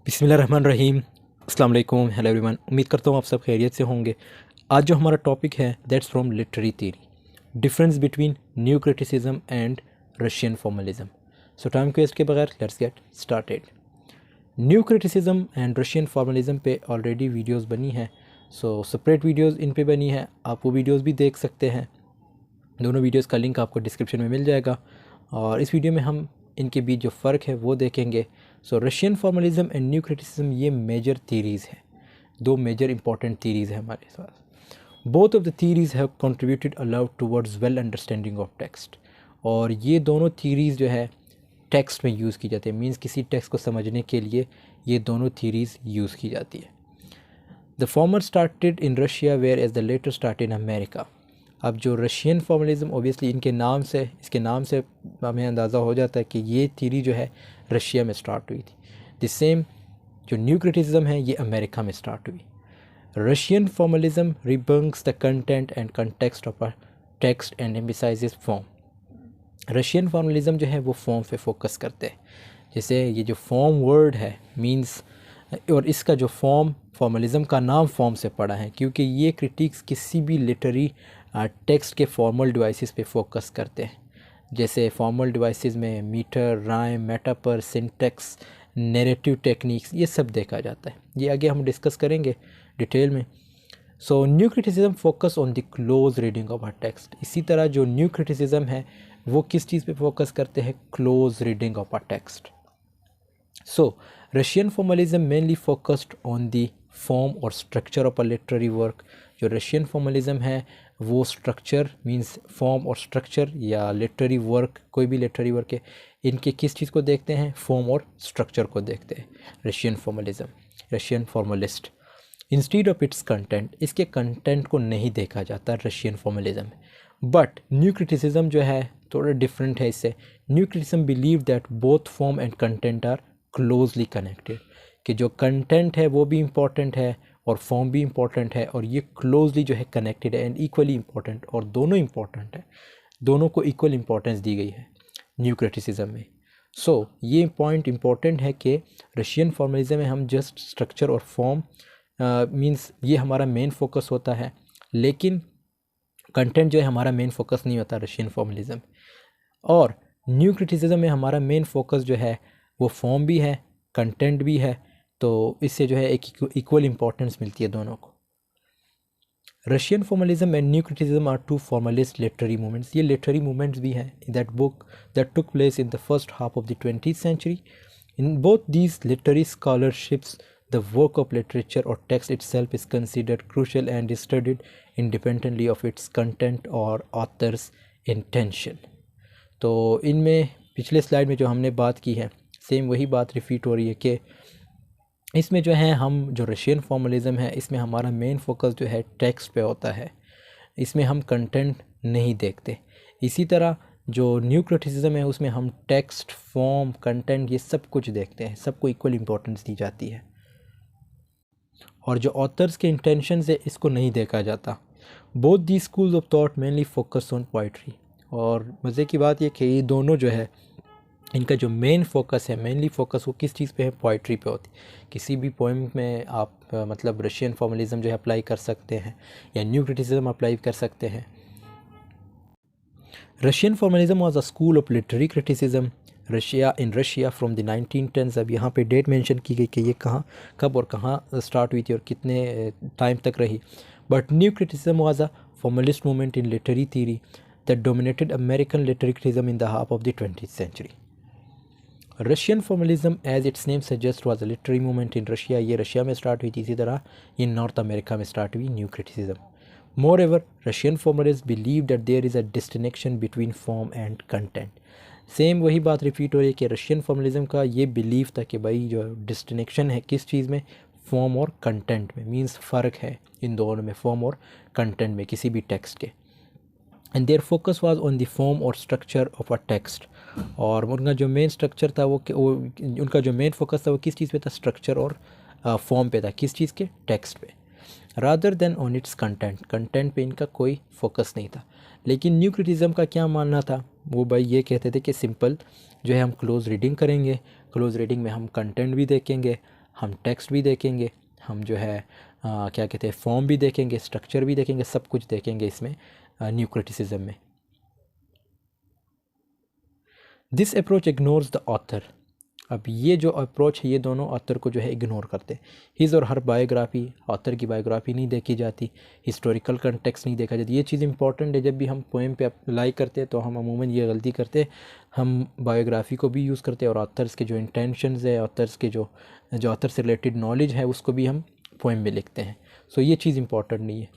बिस्मिल्लाहिर्रहमानिर्रहीम। अस्सलाम वालेकुम। हेलो एवरीवन, उम्मीद करता हूँ आप सब खैरियत से होंगे। आज जो हमारा टॉपिक है that's from literary theory, difference between new criticism and Russian formalism. So time को वेस्ट के बगैर let's get started. New criticism and Russian formalism पे ऑलरेडी वीडियोस बनी हैं, सो सेपरेट वीडियोस इन पे बनी है, आप वो वीडियोस भी देख सकते हैं। दोनों वीडियोस का लिंक आपको डिस्क्रिप्शन में मिल जाएगा। और इस वीडियो में हम इनके बीच जो फ़र्क है वो देखेंगे। So Russian formalism and new criticism ये मेजर थीरीज़ हैं, दो मेजर इंपॉर्टेंट थीरीज़ हैं हमारे पास। Both of the theories have contributed aloud towards well understanding of text. और ये दोनों थीरीज़ जो है टेक्स्ट में यूज़ की जाती है, मींस किसी टेक्स्ट को समझने के लिए ये दोनों थीरीज़ यूज़ की जाती है। The former started in Russia where as the latter start in America. अब जो रशियन फॉर्मलिज्म ओबियसली इसके नाम से हमें अंदाज़ा हो जाता है कि ये थीरी जो है रशिया में स्टार्ट हुई थी। द सेम जो न्यू क्रिटिसिज्म है ये अमेरिका में स्टार्ट हुई। Russian formalism debunks the content and context of a text and emphasizes form. Russian formalism जो है वो फॉर्म पे फोकस करते हैं। जैसे ये जो फॉर्म वर्ड है मींस, और इसका जो फॉर्मलिज्म का नाम फॉर्म से पड़ा है क्योंकि ये क्रिटिक्स किसी भी लिटरेरी टेक्स्ट के फॉर्मल डिवाइसेस पे फोकस करते हैं। जैसे फॉर्मल डिवाइसेस में metre, rhyme, metaphor, syntax, narrative techniques ये सब देखा जाता है। ये आगे हम डिस्कस करेंगे डिटेल में। So new criticism focus on the close reading of a text. इसी तरह जो न्यू क्रिटिसिज्म है वो किस चीज़ पे फोकस करते हैं? Close reading of a text. So Russian formalism mainly focused on the form और structure of a literary work. जो रशियन फॉर्मलिज्म है वो स्ट्रक्चर मींस फॉर्म और स्ट्रक्चर, या लिटरेरी वर्क, कोई भी लिटरेरी वर्क है, इनके किस चीज़ को देखते हैं? फॉर्म और स्ट्रक्चर को देखते हैं Russian formalist. Instead of its content, इसके कंटेंट को नहीं देखा जाता रशियन फॉर्मलिज्म में। बट न्यू क्रिटिसिज्म जो है थोड़ा डिफरेंट है इससे। New criticism believe that both form and content are closely connected, कि जो कंटेंट है वो भी इम्पॉर्टेंट है और फॉर्म भी इम्पॉर्टेंट है, और ये क्लोजली जो है कनेक्टेड है एंड इक्वली इम्पॉर्टेंट, और दोनों इम्पॉर्टेंट है, दोनों को इक्वल इम्पॉर्टेंस दी गई है न्यू क्रिटिसिज्म में। सो ये पॉइंट इम्पॉर्टेंट है कि रशियन फॉर्मलिज्म में हम जस्ट स्ट्रक्चर और फॉर्म मींस ये हमारा मेन फोकस होता है, लेकिन कंटेंट जो है हमारा मेन फोकस नहीं होता रशियन फॉर्मलिज्म। और न्यू क्रिटिसिज्म में हमारा मेन फोकस जो है वो फॉर्म भी है, कंटेंट भी है, तो इससे जो है एक इक्वल इम्पोर्टेंस मिलती है दोनों को। Russian formalism and new criticism are two formalist literary movements. ये लिटरेरी मूवमेंट्स भी हैं that book that took place in the first half of the 20th century. In both these literary scholarships the work of literature or text itself is considered crucial and is studied independently of its content or author's intention। तो इनमें पिछले slide में जो हमने बात की है same वही बात रिपीट हो रही है कि इसमें जो है हम जो रशियन फॉर्मलिज्म है इसमें हमारा मेन फोकस जो है टेक्स्ट पे होता है, इसमें हम कंटेंट नहीं देखते। इसी तरह जो न्यू क्रिटिसिज्म है उसमें हम टेक्स्ट, फॉर्म, कंटेंट ये सब कुछ देखते हैं, सबको इक्वल इम्पोर्टेंस दी जाती है, और जो ऑथर्स के इंटेंशन है इसको नहीं देखा जाता। Both the schools of thought mainly focus on poetry. और मज़े की बात ये कि ये दोनों जो है इनका जो मेन फोकस है, मेनली फोकस वो किस चीज़ पे है? पोइट्री पे होती है। किसी भी पोइम में आप मतलब रशियन फॉर्मलिज्म जो है अप्लाई कर सकते हैं या न्यू क्रिटिसिज्म अप्लाई कर सकते हैं। Russian formalism was a school of literary criticism Russia from the 1910s। अब यहाँ पे डेट मेंशन की गई कि ये कहाँ, कब और कहाँ स्टार्ट हुई थी और कितने टाइम तक रही। But new criticism was a formalist movement in literary theory that dominated American literary criticism in the half of the 20th century. Russian formalism as its name suggest was a literary movement in Russia. ये Russia में start हुई थी, इसी तरह ये North America में start हुई new criticism. Moreover, Russian formalists believe that there is a distinction between form and content। Same वही बात रिपीट हो रही है कि रशियन फॉर्मलिज्म का ये बिलीव था कि भाई जो डिस्टिंक्शन है किस चीज़ में? फॉर्म और कंटेंट में, मींस फ़र्क है इन दोनों में, फॉर्म और कंटेंट में किसी भी टेक्स्ट के। And their focus was on the form और स्ट्रक्चर ऑफ अ टेक्स्ट। और उनका जो मेन स्ट्रक्चर था वो उनका जो मेन फोकस था वो किस चीज़ पे था? स्ट्रक्चर और फॉर्म पे था, किस चीज़ के? टेक्स्ट पे, rather than on it's content पे इनका कोई फोकस नहीं था। लेकिन न्यू क्रिटिसिज्म का क्या मानना था? वो भाई ये कहते थे कि सिंपल जो है हम क्लोज रीडिंग करेंगे, क्लोज रीडिंग में हम कंटेंट भी देखेंगे, हम टेक्स्ट भी देखेंगे, हम जो है क्या कहते हैं फॉर्म भी देखेंगे, स्ट्रक्चर भी देखेंगे, सब कुछ देखेंगे इसमें न्यू क्रिटिसिज्म में। This approach ignores the author. अब ये जो अप्रोच है ये दोनों ऑथर को जो है इग्नोर करते हैं। हिज और हर बायोग्राफी, ऑथर की बायोग्राफी नहीं देखी जाती, हिस्टोरिकल कंटेक्स्ट नहीं देखा जाती। ये चीज़ इंपॉर्टेंट है, जब भी हम पोएम पे अप्लाई करते हैं तो हम अमूमन ये गलती करते हैं, हम बायोग्राफी को भी यूज़ करते हैं और ऑथर्स के जो इंटेंशंस है, ऑथर्स के जो ऑथर से रिलेटेड नॉलेज है उसको भी हम पोएम में लिखते हैं। सो ये चीज़ इंपॉर्टेंट नहीं है।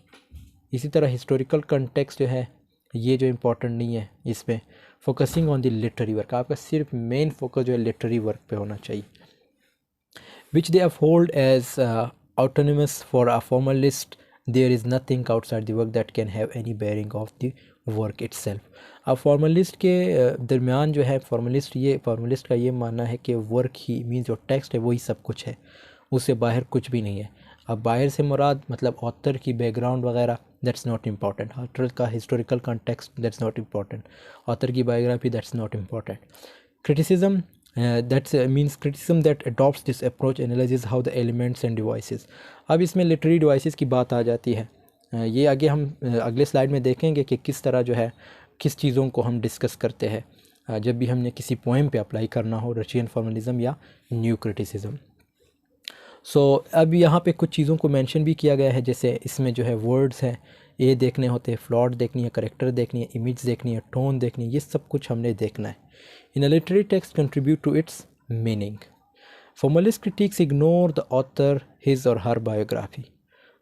इसी तरह हिस्टोरिकल कंटेक्स्ट जो है ये जो इम्पोर्टेंट नहीं है, इसमें focusing on the literary work, आपका सिर्फ मेन फोकस जो है लिटरेरी वर्क पे होना चाहिए। Which they uphold as autonomous for a formalist, there is nothing outside the work that can have any bearing of the work itself. अब formalist के दरमियान जो है फॉर्मलिस्ट का ये मानना है कि वर्क ही मीन जो टेक्स्ट है वही सब कुछ है, उससे बाहर कुछ भी नहीं है। अब बाहर से मुराद मतलब ऑथर की बैकग्राउंड वगैरह, दैट्स नॉट इम्पॉर्टेंट। ऑथर का historical context, that's not important. Author की biography, that's not important. Criticism, that's means criticism that adopts this approach analyses how the elements and devices. अब इसमें लिटरेरी डिवाइसेस की बात आ जाती है। ये आगे हम अगले स्लाइड में देखेंगे कि किस तरह जो है किस चीज़ों को हम डिस्कस करते हैं जब भी हमने किसी पोएम पे अप्लाई करना हो रशियन फॉर्मलिज्म या न्यू क्रिटिसिज्म। सो अब यहाँ पे कुछ चीज़ों को मेंशन भी किया गया है, जैसे इसमें जो है वर्ड्स हैं ये देखने होते हैं, फ्लॉट देखनी है, करेक्टर देखनी है, इमेज देखनी है, टोन देखनी है, ये सब कुछ हमने देखना है। In a literary text contribute to its meaning. Formalist critics ignore the author his और हर बायोग्राफी।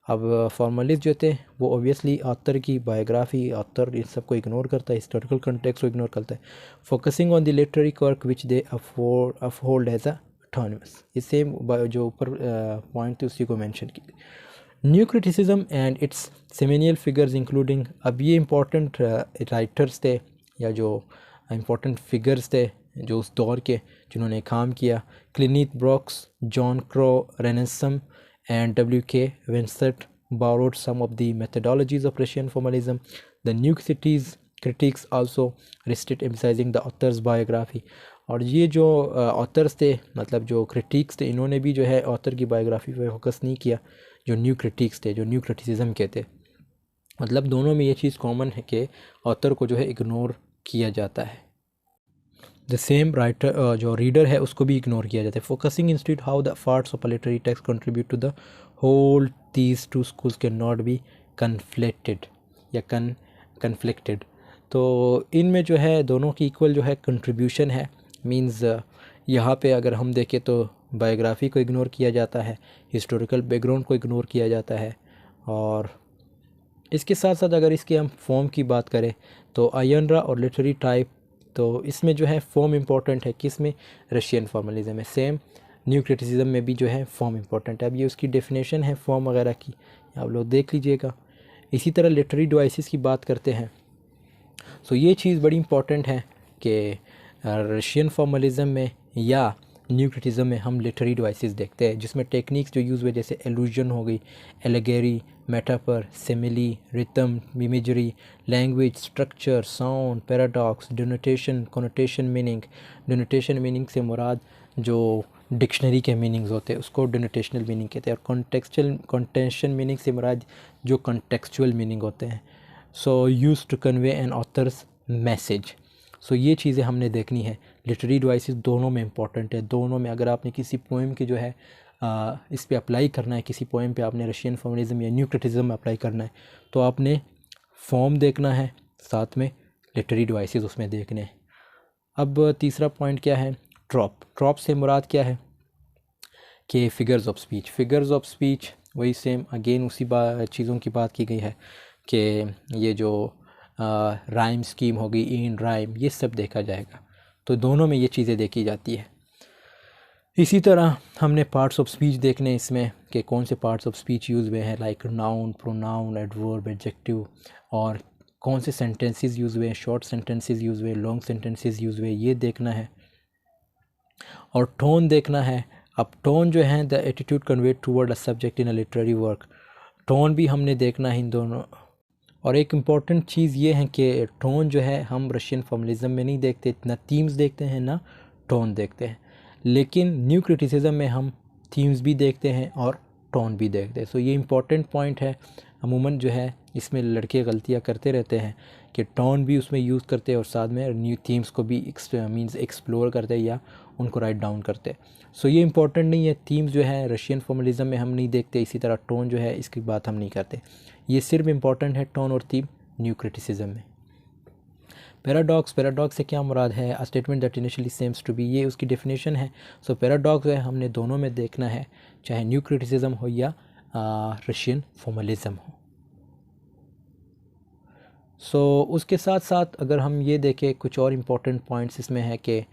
अब फॉर्मलिस्ट जो थे वो ऑब्वियसली ऑथर की बायोग्राफी, ऑथर इन सब को इग्नोर करता है, हिस्टोरिकल कंटेक्स्ट को इग्नोर करता है। Focusing on the literary work which they uphold as a autonomous. ये सेम जो ऊपर पॉइंट थी उसी को मेंशन की। New criticism and its seminal figures including, अब ये इंपॉर्टेंट राइटर्स थे या जो इम्पोर्टेंट फिगर्स थे जो उस दौर के जिन्होंने काम किया, Cleanth Brooks, John Crowe, Ransom and W.K. Vincent borrowed some of the methodologies of Russian formalism. The new critics also resisted emphasizing the author's biography. और ये जो ऑथर्स थे मतलब जो क्रिटिक्स थे इन्होंने भी जो है ऑथर की बायोग्राफी पे फोकस नहीं किया, जो न्यू क्रिटिक्स थे, जो न्यू क्रिटिसिज्म के थे। मतलब दोनों में ये चीज़ कॉमन है कि ऑथर को जो है इग्नोर किया जाता है। द सेम राइटर जो रीडर है उसको भी इग्नोर किया जाता है। Focusing institute how the parts of literary text contribute to the whole, these two schools can not be conflicted या कन्फ्लिक्टेड। तो इनमें जो है दोनों की इक्वल जो है कंट्रीब्यूशन है। मींस यहाँ पे अगर हम देखें तो बायोग्राफी को इग्नोर किया जाता है, हिस्टोरिकल बैकग्राउंड को इग्नोर किया जाता है, और इसके साथ साथ अगर इसके हम फॉर्म की बात करें तो आयनरा और लिटरेरी टाइप, तो इसमें जो है फॉर्म इम्पॉर्टेंट है, किस में, रशियन फॉर्मलिज्म में। सेम न्यू क्रिटिसिज्म में भी जो है फॉर्म इम्पॉर्टेंट है। अब ये उसकी डेफिनेशन है फॉर्म वगैरह की, आप लोग देख लीजिएगा। इसी तरह लिटरेरी डिवाइसेस की बात करते हैं। सो ये चीज़ बड़ी इंपॉर्टेंट है कि रशियन फॉर्मलिज्म में या न्यू क्रिटिसिज्म में हम लिटरेरी डिवाइसेस देखते हैं जिसमें टेक्निक्स जो यूज़ हुए जैसे एलूजन हो गई, allegory, metaphor, simile, rhythm, imagery, language, structure, sound, paradox, denotation, connotation meaning. Denotation meaning से मुराद जो डिक्शनरी के मीनिंग्स होते हैं उसको डिनोटेशनल मीनिंग कहते हैं, और कॉन्टेक्शन मीनिंग से मुराद जो कॉन्टेक्चुअल मीनिंग होते हैं। So use to convey an author's message. So ये चीज़ें हमने देखनी है। लिटरेरी डिवाइसेस दोनों में इंपॉर्टेंट है। दोनों में अगर आपने किसी पोएम की जो है इस पे अप्लाई करना है, किसी पोएम पे आपने रशियन फॉर्मलिज्म या न्यू क्रिटिसिज्म में अप्लाई करना है तो आपने फॉर्म देखना है, साथ में लिटरेरी डिवाइसेस उसमें देखने हैं। अब तीसरा पॉइंट क्या है, ट्रॉप। ट्रॉप से मुराद क्या है कि figures of speech. Figures of speech वही सेम अगेन उसी चीज़ों की बात की गई है कि ये जो राइम स्कीम होगी, इन राइम, ये सब देखा जाएगा। तो दोनों में ये चीज़ें देखी जाती है। इसी तरह हमने पार्ट्स ऑफ स्पीच देखने इसमें कि कौन से पार्ट्स ऑफ स्पीच यूज़ हुए हैं, like noun, pronoun, adverb, adjective, और कौन से सेंटेंसेस यूज़ हुए हैं, शॉर्ट सेंटेंसेस यूज़ हुए, लॉन्ग सेंटेंसेस यूज़ हुए, ये देखना है। और टोन देखना है। अब टोन जो है the attitude conveyed toward a subject in a literary work, tone भी हमने देखना है इन दोनों। और एक इम्पॉर्टेंट चीज़ ये है कि टोन जो है हम रशियन फॉर्मलिज्म में नहीं देखते, ना थीम्स देखते हैं ना टोन देखते हैं, लेकिन न्यू क्रिटिसिज्म में हम थीम्स भी देखते हैं और टोन भी देखते हैं। सो ये इम्पॉर्टेंट पॉइंट है। अमूमन जो है इसमें लड़के गलतियाँ करते रहते हैं कि टोन भी उसमें यूज़ करते हैं और साथ में न्यू थीम्स को भी मीन्स एक्सप्लोर करते हैं या उनको राइट डाउन करते हैं। सो ये इंपॉर्टेंट नहीं है। थीम्स जो है रशियन फॉर्मलिज्म में हम नहीं देखते, इसी तरह टोन जो है इसकी बात हम नहीं करते। ये सिर्फ इम्पॉर्टेंट है टोन और थीम न्यू क्रिटिसिज्म में। पैराडॉक्स से क्या मुराद है? A statement that initially seems to be, ये उसकी डेफिनेशन है। सो पैराडॉक्स है हमने दोनों में देखना है, चाहे न्यू क्रिटिसिज्म हो या रशियन फॉर्मलिज्म हो। सो उसके साथ साथ अगर हम ये देखें कुछ और इम्पोर्टेंट पॉइंट्स इसमें है कि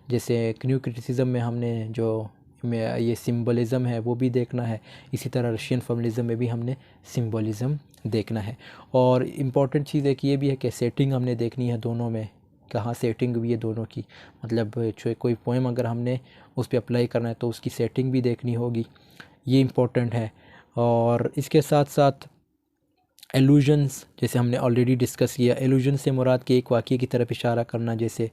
जैसे न्यू क्रिटिसिज्म में हमने जो ये सिंबलिज़म है वो भी देखना है, इसी तरह रशियन फॉर्मलिज्म में भी हमने सिंबलिज़म देखना है। और इम्पॉर्टेंट चीज़ एक ये भी है कि सेटिंग हमने देखनी है दोनों में, कहाँ सेटिंग भी है दोनों की, मतलब जो कोई पोएम अगर हमने उस पर अप्लाई करना है तो उसकी सेटिंग भी देखनी होगी, ये इम्पोर्टेंट है। और इसके साथ साथ एलूजन्स, जैसे हमने ऑलरेडी डिस्कस किया, एलूजन से मुराद के एक वाक़ये की तरफ इशारा करना, जैसे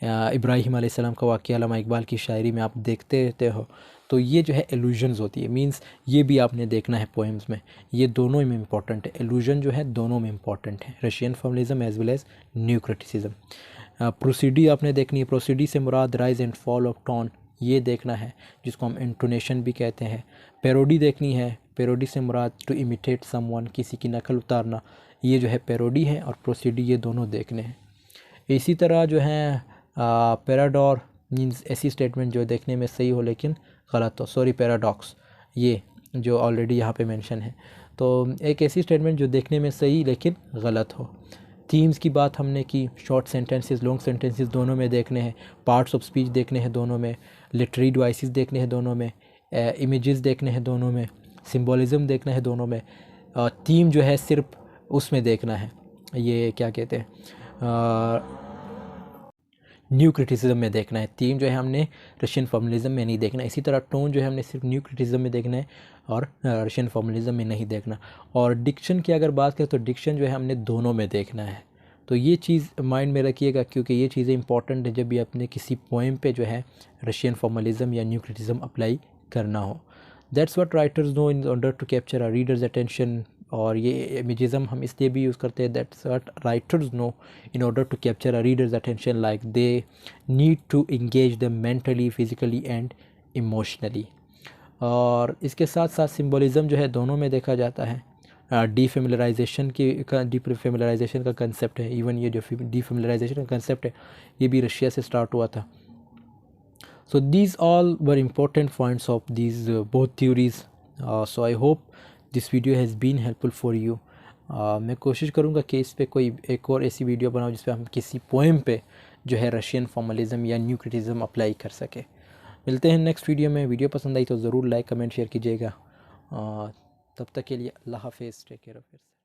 इब्राहीम अलैहिस्सलाम का वाक़या अल्लामा इकबाल की शायरी में आप देखते रहते हो, तो ये जो है एलूजन्स होती है। मींस ये भी आपने देखना है पोएम्स में, ये दोनों में इम्पॉर्टेंट है। एलूजन जो है दोनों में इम्पॉर्टेंट है, Russian formalism as well as new criticism. Prosody आपने देखनी है, प्रोसीडी से मुराद rise and fall of tone, ये देखना है जिसको हम इंटोनेशन भी कहते हैं। पैरोडी देखनी है, पैरोडी से मुराद टू इमिटेट समवन, किसी की नकल उतारना, ये जो है पैरोडी है, और प्रोसीडी ये दोनों देखने हैं। इसी तरह जो है पैराडोर मीन्स ऐसी स्टेटमेंट जो देखने में सही हो लेकिन गलत हो, सॉरी पैराडॉक्स ये जो ऑलरेडी यहाँ पे मेंशन है, तो एक ऐसी स्टेटमेंट जो देखने में सही लेकिन गलत हो। थीम्स की बात हमने की, शॉर्ट सेंटेंसेस लॉन्ग सेंटेंसेस दोनों में देखने हैं, पार्ट्स ऑफ स्पीच देखने हैं दोनों में, लिटरेरी डिवाइसेस देखने हैं दोनों में, इमेजेस देखने हैं दोनों में, सिंबलिज्म देखना है दोनों में। थीम जो है सिर्फ उसमें देखना है, ये क्या कहते हैं न्यू क्रिटिसिज्म में देखना है। थीम जो है हमने रशियन फॉर्मलिज्म में नहीं देखना। इसी तरह टोन जो है हमने सिर्फ न्यू क्रिटिसिज्म में देखना है और रशियन फॉर्मलिज्म में नहीं देखना। और डिक्शन की अगर बात करें तो डिक्शन जो है हमने दोनों में देखना है। तो ये चीज़ माइंड में रखिएगा, क्योंकि ये चीज़ें इंपॉर्टेंट है जब भी अपने किसी पोएम पे जो है रशियन फॉर्मलिज्म या न्यू क्रिटिसिज्म अप्लाई करना हो। That's what writers know in order to capture a reader's attention. और ये इमेजिज़म हम इसलिए भी यूज़ करते हैं, that's what writers know in order to capture a reader's attention, like they need to engage them mentally, physically and emotionally. और इसके साथ साथ सिंबलिज्म जो है दोनों में देखा जाता है। डीफेमिलराइजेशन का कंसेप्ट है, इवन ये जो डीफेमिलराइजेशन का कंसेप्ट है ये भी रशिया से स्टार्ट हुआ था। So these all were important points of these both theories. So I hope this video has been helpful for you. मैं कोशिश करूँगा कि इस पे कोई एक और ऐसी वीडियो बनाऊँ जिस पे हम किसी पोएम पे जो है रशियन फॉर्मलिज्म या न्यू क्रिटिसिज्म अप्लाई कर सके। मिलते हैं नेक्स्ट वीडियो में। वीडियो पसंद आई तो ज़रूर लाइक कमेंट शेयर कीजिएगा। तब तक के लिए अल्लाह हाफिज़, टेक केयर ऑफ़ योरसेल्फ।